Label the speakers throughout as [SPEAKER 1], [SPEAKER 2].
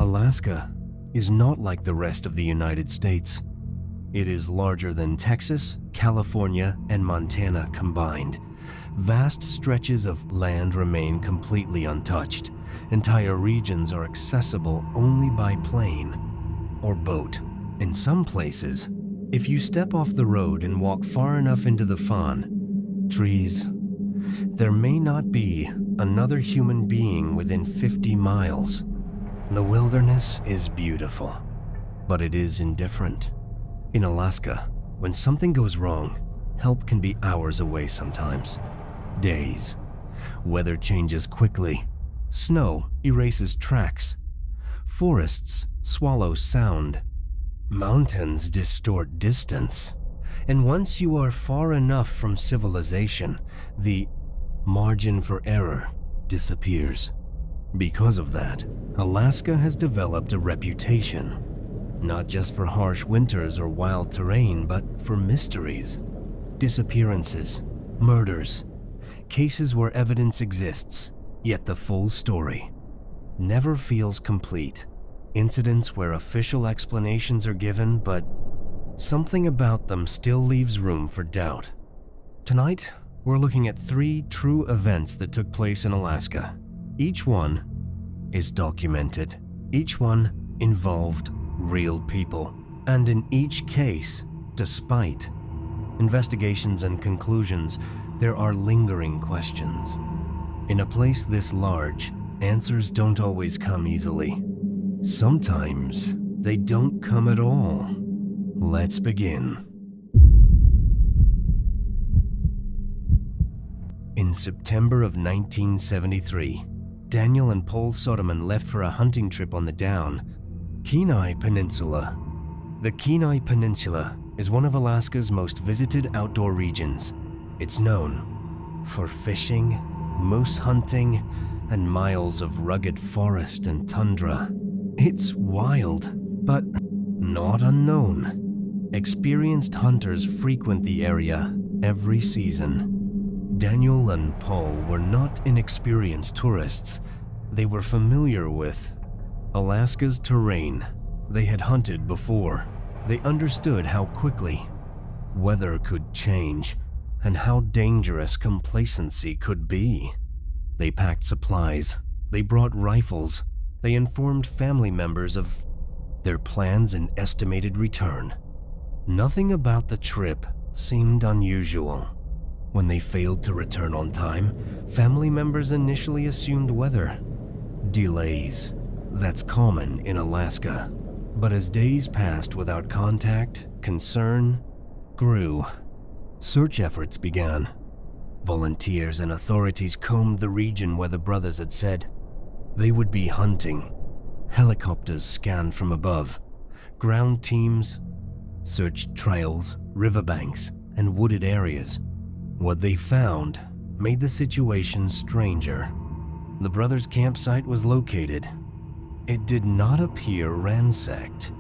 [SPEAKER 1] Alaska is not like the rest of the United States. It is larger than Texas, California, and Montana combined. Vast stretches of land remain completely untouched. Entire regions are accessible only by plane or boat. In some places, if you step off the road and walk far enough into the fawn, trees, there may not be another human being within 50 miles. The wilderness is beautiful, but it is indifferent. In Alaska, when something goes wrong, help can be hours away sometimes. Days. Weather changes quickly. Snow erases tracks. Forests swallow sound. Mountains distort distance. And once you are far enough from civilization, the margin for error disappears. Because of that, Alaska has developed a reputation, not just for harsh winters or wild terrain, but for mysteries, disappearances, murders, cases where evidence exists, yet the full story never feels complete. Incidents where official explanations are given, but something about them still leaves room for doubt. Tonight, we're looking at 3 true events that took place in Alaska. Each one is documented. Each one involved real people. And in each case, despite investigations and conclusions, there are lingering questions. In a place this large, answers don't always come easily. Sometimes they don't come at all. Let's begin. In September of 1973, Daniel and Paul Soderman left for a hunting trip on the down, Kenai Peninsula. The Kenai Peninsula is one of Alaska's most visited outdoor regions. It's known for fishing, moose hunting, and miles of rugged forest and tundra. It's wild, but not unknown. Experienced hunters frequent the area every season. Daniel and Paul were not inexperienced tourists. They were familiar with Alaska's terrain. They had hunted before. They understood how quickly weather could change and how dangerous complacency could be. They packed supplies. They brought rifles. They informed family members of their plans and estimated return. Nothing about the trip seemed unusual. When they failed to return on time, family members initially assumed weather. Delays. That's common in Alaska. But as days passed without contact, concern grew. Search efforts began. Volunteers and authorities combed the region where the brothers had said they would be hunting. Helicopters scanned from above. Ground teams searched trails, riverbanks, and wooded areas. What they found made the situation stranger. The brothers' campsite was located. It did not appear ransacked.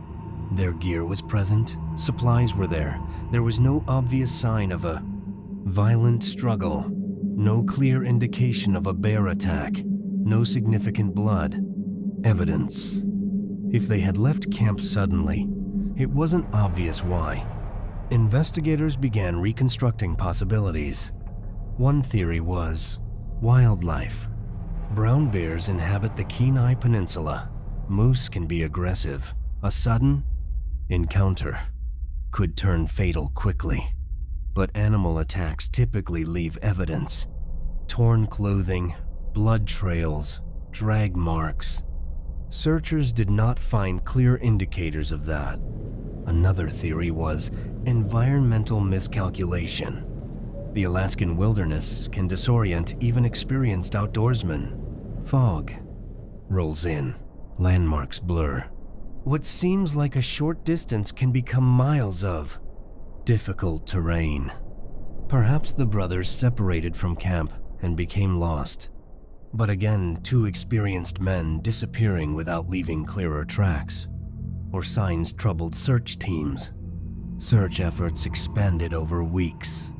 [SPEAKER 1] Their gear was present, supplies were there. There was no obvious sign of a violent struggle, no clear indication of a bear attack, no significant blood evidence. If they had left camp suddenly, it wasn't obvious why. Investigators began reconstructing possibilities. One theory was wildlife. Brown bears inhabit the Kenai Peninsula. Moose can be aggressive. A sudden encounter could turn fatal quickly. But animal attacks typically leave evidence. Torn clothing, blood trails, drag marks. Searchers did not find clear indicators of that. Another theory was environmental miscalculation. The Alaskan wilderness can disorient even experienced outdoorsmen. Fog rolls in, landmarks blur. What seems like a short distance can become miles of difficult terrain. Perhaps the brothers separated from camp and became lost. But again, 2 experienced men disappearing without leaving clearer tracks or signs troubled search teams. Search efforts expanded over weeks.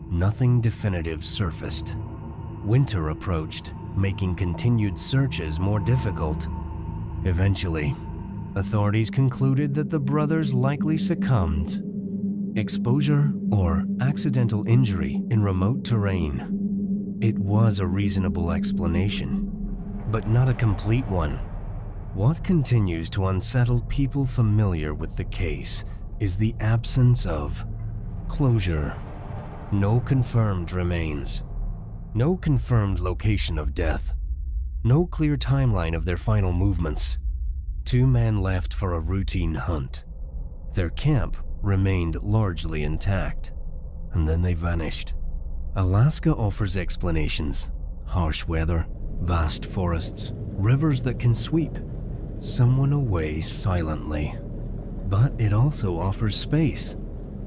[SPEAKER 1] Nothing definitive surfaced. Winter approached, making continued searches more difficult. Eventually, authorities concluded that the brothers likely succumbed. Exposure or accidental injury in remote terrain. It was a reasonable explanation, but not a complete one. What continues to unsettle people familiar with the case is the absence of closure. No confirmed remains. No confirmed location of death. No clear timeline of their final movements. 2 men left for a routine hunt. Their camp remained largely intact, and then they vanished. Alaska offers explanations: harsh weather, vast forests, rivers that can sweep someone away silently. But it also offers space.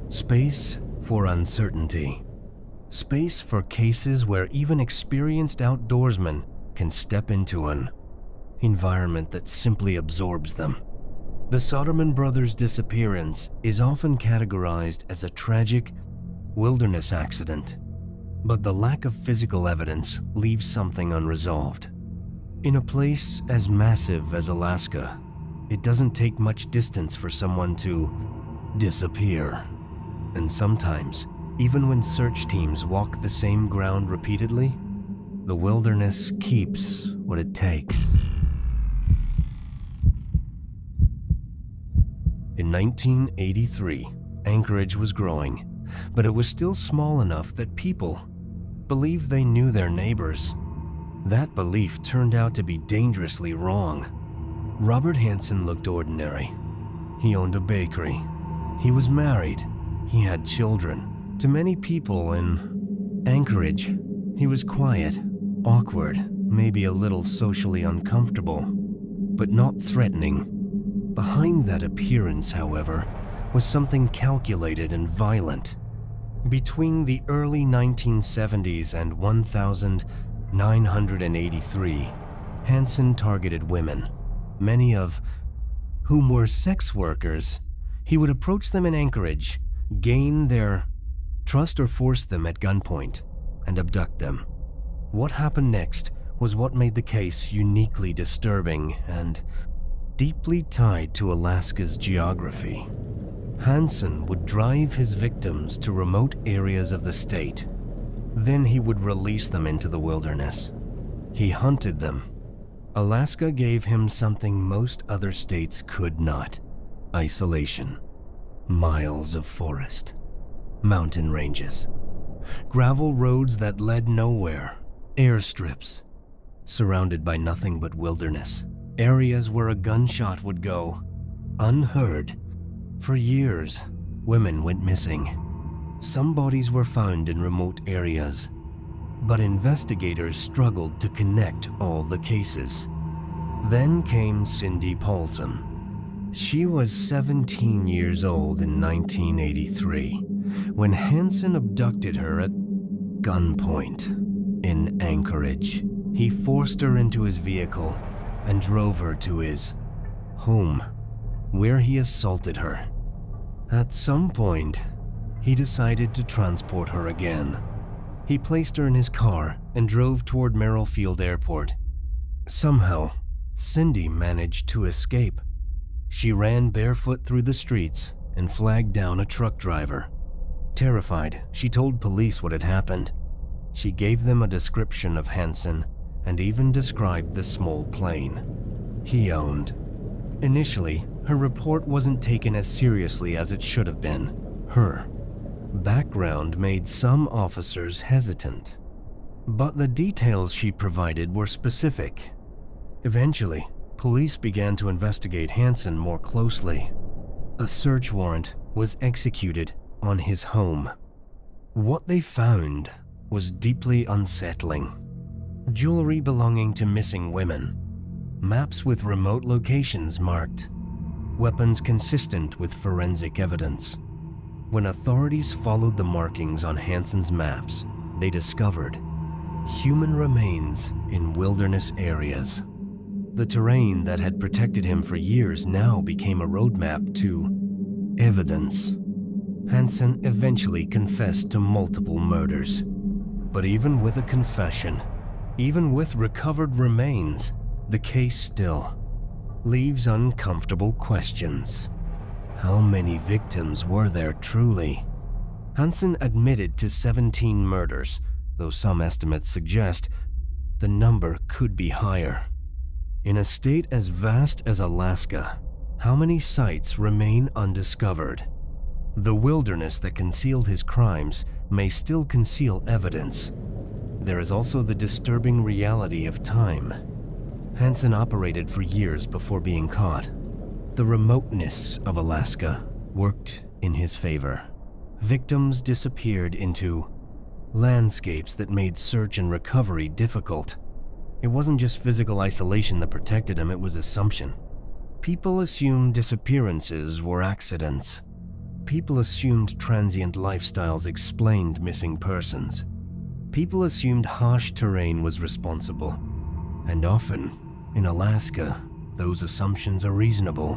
[SPEAKER 1] Space for uncertainty. Space for cases where even experienced outdoorsmen can step into an environment that simply absorbs them. The Soderman brothers' disappearance is often categorized as a tragic wilderness accident, but the lack of physical evidence leaves something unresolved. In a place as massive as Alaska, it doesn't take much distance for someone to disappear. And sometimes, even when search teams walk the same ground repeatedly, the wilderness keeps what it takes. In 1983, Anchorage was growing, but it was still small enough that people believed they knew their neighbors. That belief turned out to be dangerously wrong. Robert Hansen looked ordinary. He owned a bakery. He was married. He had children. To many people in Anchorage, he was quiet, awkward, maybe a little socially uncomfortable, but not threatening. Behind that appearance, however, was something calculated and violent. Between the early 1970s and 1983, Hansen targeted women, many of whom were sex workers. He would approach them in Anchorage, gain their trust or force them at gunpoint, and abduct them. What happened next was what made the case uniquely disturbing and deeply tied to Alaska's geography. Hansen would drive his victims to remote areas of the state. Then he would release them into the wilderness. He hunted them. Alaska gave him something most other states could not: isolation. Miles of forest, mountain ranges, gravel roads that led nowhere, airstrips, surrounded by nothing but wilderness. Areas where a gunshot would go unheard. For years, women went missing. Some bodies were found in remote areas, but investigators struggled to connect all the cases. Then came Cindy Paulson. She was 17 years old in 1983 when Hansen abducted her at gunpoint in Anchorage. He forced her into his vehicle and drove her to his home, where he assaulted her. At some point, he decided to transport her again. He placed her in his car and drove toward Merrill-Field Airport. Somehow, Cindy managed to escape. She ran barefoot through the streets and flagged down a truck driver. Terrified, she told police what had happened. She gave them a description of Hansen and even described the small plane he owned. Initially, her report wasn't taken as seriously as it should have been. Her background made some officers hesitant, but the details she provided were specific. Eventually, police began to investigate Hansen more closely. A search warrant was executed on his home. What they found was deeply unsettling. Jewelry belonging to missing women, maps with remote locations marked, weapons consistent with forensic evidence. When authorities followed the markings on Hansen's maps, they discovered human remains in wilderness areas. The terrain that had protected him for years now became a roadmap to evidence. Hansen eventually confessed to multiple murders. But even with a confession, even with recovered remains, the case still leaves uncomfortable questions. How many victims were there truly? Hansen admitted to 17 murders, though some estimates suggest the number could be higher. In a state as vast as Alaska, how many sites remain undiscovered? The wilderness that concealed his crimes may still conceal evidence. There is also the disturbing reality of time. Hansen operated for years before being caught. The remoteness of Alaska worked in his favor. Victims disappeared into landscapes that made search and recovery difficult. It wasn't just physical isolation that protected him, it was assumption. People assumed disappearances were accidents. People assumed transient lifestyles explained missing persons. People assumed harsh terrain was responsible. And often, in Alaska, those assumptions are reasonable.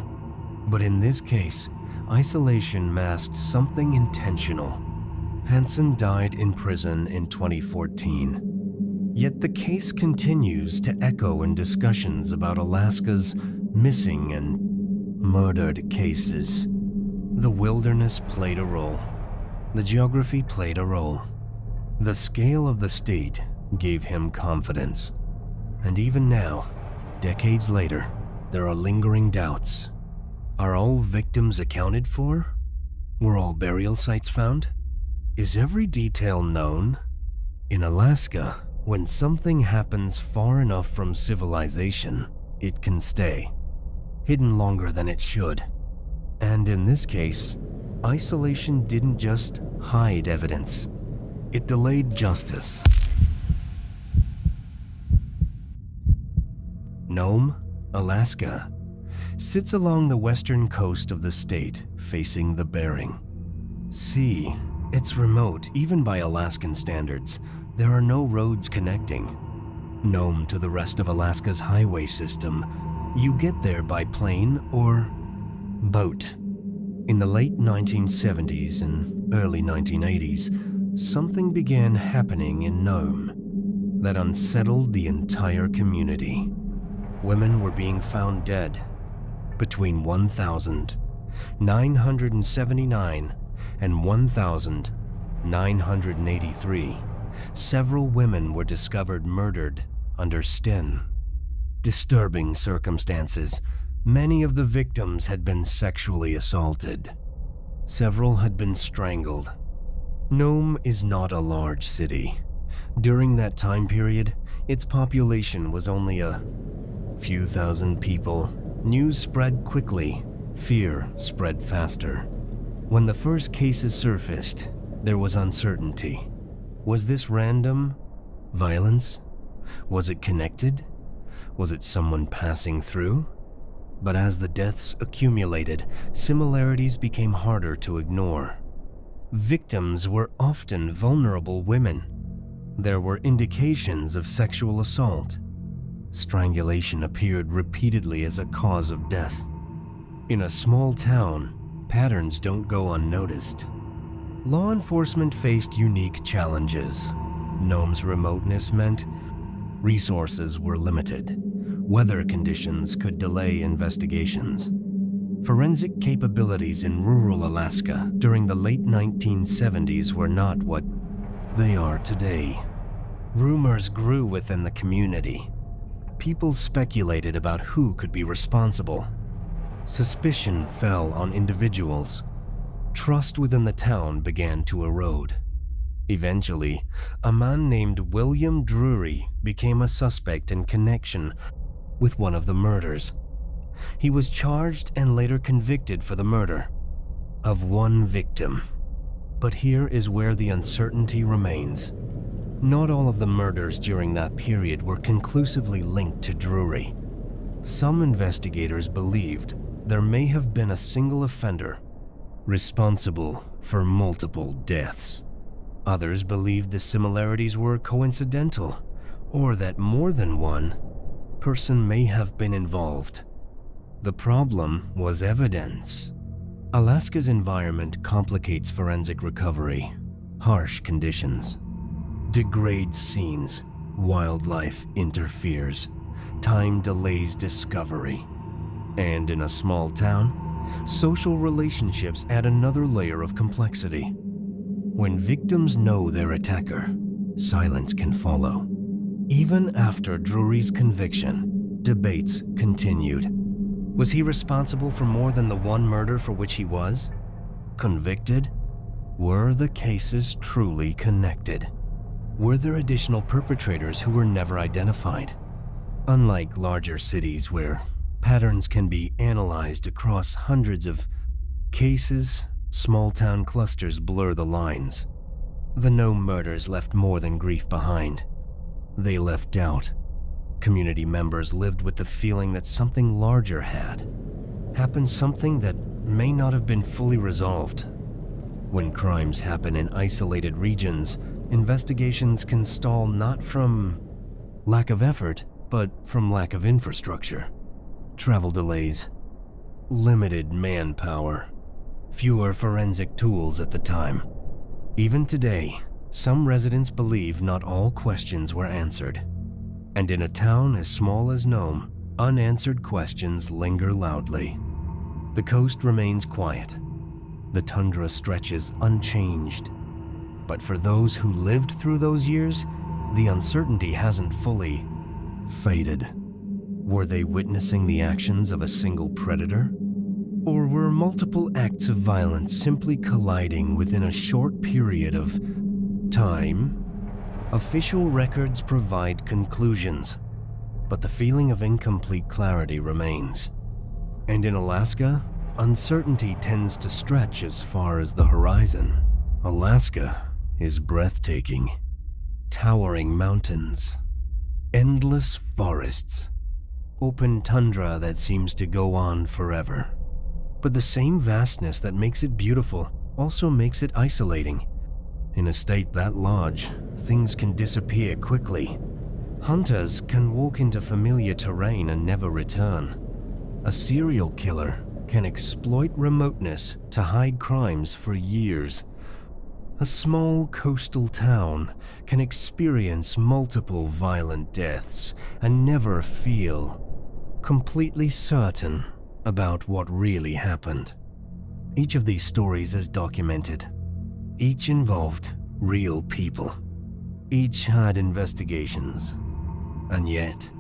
[SPEAKER 1] But in this case, isolation masked something intentional. Hansen died in prison in 2014. Yet the case continues to echo in discussions about Alaska's missing and murdered cases. The wilderness played a role. The geography played a role. The scale of the state gave him confidence. And even now, decades later, there are lingering doubts. Are all victims accounted for? Were all burial sites found? Is every detail known? In Alaska, when something happens far enough from civilization, it can stay, hidden longer than it should. And in this case, isolation didn't just hide evidence, it delayed justice. Nome, Alaska, sits along the western coast of the state, facing the Bering Sea. It's remote, even by Alaskan standards. There are no roads connecting Nome to the rest of Alaska's highway system. You get there by plane or boat. In the late 1970s and early 1980s, something began happening in Nome that unsettled the entire community. Women were being found dead. Between 1,979 and 1,983, several women were discovered murdered under Sten. Disturbing circumstances. Many of the victims had been sexually assaulted. Several had been strangled. Nome is not a large city. During that time period, its population was only a few thousand people. News spread quickly. Fear spread faster. When the first cases surfaced, there was uncertainty. Was this random violence? Was it connected? Was it someone passing through? But as the deaths accumulated, similarities became harder to ignore. Victims were often vulnerable women. There were indications of sexual assault. Strangulation appeared repeatedly as a cause of death. In a small town, patterns don't go unnoticed. Law enforcement faced unique challenges. Nome's remoteness meant resources were limited. Weather conditions could delay investigations. Forensic capabilities in rural Alaska during the late 1970s were not what they are today. Rumors grew within the community. People speculated about who could be responsible. Suspicion fell on individuals. Trust within the town began to erode. Eventually, a man named William Drury became a suspect in connection with one of the murders. He was charged and later convicted for the murder of one victim. But here is where the uncertainty remains. Not all of the murders during that period were conclusively linked to Drury. Some investigators believed there may have been a single offender responsible for multiple deaths. Others believed the similarities were coincidental, or that more than one person may have been involved. The problem was evidence. Alaska's environment complicates forensic recovery. Harsh conditions degrades scenes, wildlife interferes, time delays discovery. And in a small town, social relationships add another layer of complexity. When victims know their attacker, silence can follow. Even after Drury's conviction, debates continued. Was he responsible for more than the one murder for which he was convicted? Were the cases truly connected? Were there additional perpetrators who were never identified? Unlike larger cities where patterns can be analyzed across hundreds of cases, small-town clusters blur the lines. The no murders left more than grief behind. They left doubt. Community members lived with the feeling that something larger had happened, something that may not have been fully resolved. When crimes happen in isolated regions, investigations can stall not from lack of effort, but from lack of infrastructure. Travel delays, limited manpower, fewer forensic tools at the time. Even today, some residents believe not all questions were answered. And in a town as small as Nome, unanswered questions linger loudly. The coast remains quiet. The tundra stretches unchanged. But for those who lived through those years, the uncertainty hasn't fully faded. Were they witnessing the actions of a single predator? Or were multiple acts of violence simply colliding within a short period of time? Official records provide conclusions, but the feeling of incomplete clarity remains. And in Alaska, uncertainty tends to stretch as far as the horizon. Alaska is breathtaking. Towering mountains, endless forests, open tundra that seems to go on forever. But the same vastness that makes it beautiful also makes it isolating. In a state that large, things can disappear quickly. Hunters can walk into familiar terrain and never return. A serial killer can exploit remoteness to hide crimes for years. A small coastal town can experience multiple violent deaths and never feel completely certain about what really happened. Each of these stories is documented. Each involved real people. Each had investigations. And yet,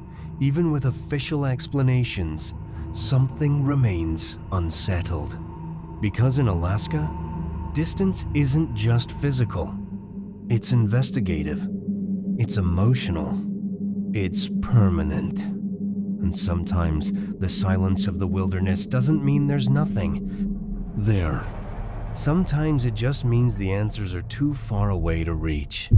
[SPEAKER 1] even with official explanations, something remains unsettled. Because in Alaska, distance isn't just physical. It's investigative. It's emotional. It's permanent. And sometimes the silence of the wilderness doesn't mean there's nothing there. Sometimes it just means the answers are too far away to reach.